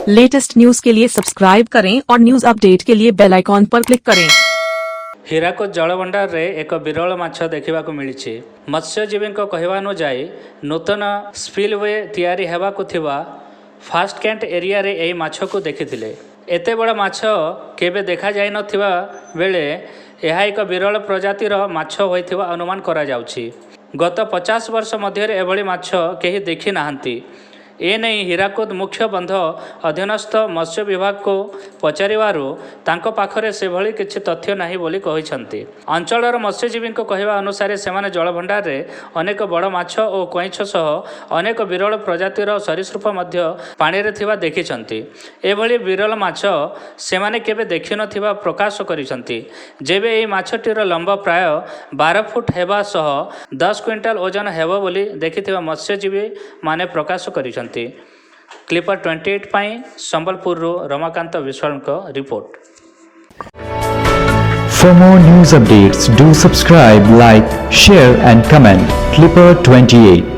Latest news के लिए subscribe करें और न्यूज अपडेट के लिए बेल आइकॉन पर क्लिक करें। हीराकुद जलभंडार रे एक विरल माछ देखा मिली। मत्स्यजीवी कहवा अनुजाई नूतन स्पिलवे तैयारी हेबाकु थिबा फास्ट कैंट एरिया रे एही माछ को देखिथिले। एते बड़ा माछ केबे देखा जाय नथिबा बेले यह एक विरल प्रजातिर माछ होइथिबा अनुमान करा जाउछि। गत 50 वर्ष मध्य एभली माछ केही देखि नाहंती। एने हीराकुद मुख्य बंध अधीनस्थ मत्स्य विभाग को पचारिवारु तांको पाखरे से भली किछि तथ्य नाही बोली कहिसंती। अंचलर मत्स्यजीवी कहवा अनुसार सेमाने जलभंडार रे अनेक बड़ माछ और कईछ सह अनेक विरल प्रजातिर सरीसृप मध्य पानी रे थिबा देखिसंती। एभली विरल माछ सेमाने केबे देखि नथिबा प्रकाश करिसंती। जेबे एही माछटीर लंब प्राय 12 फुट हेबा सह 10 क्विंटाल ओजन हेबो बोली देखिथिबा मत्स्यजीवी माने प्रकाश करिसंती। क्लिपर 28 पाई Sambalpur Ramakant Biswal report. For more news updates, do subscribe, like, share and comment. Clipper 28.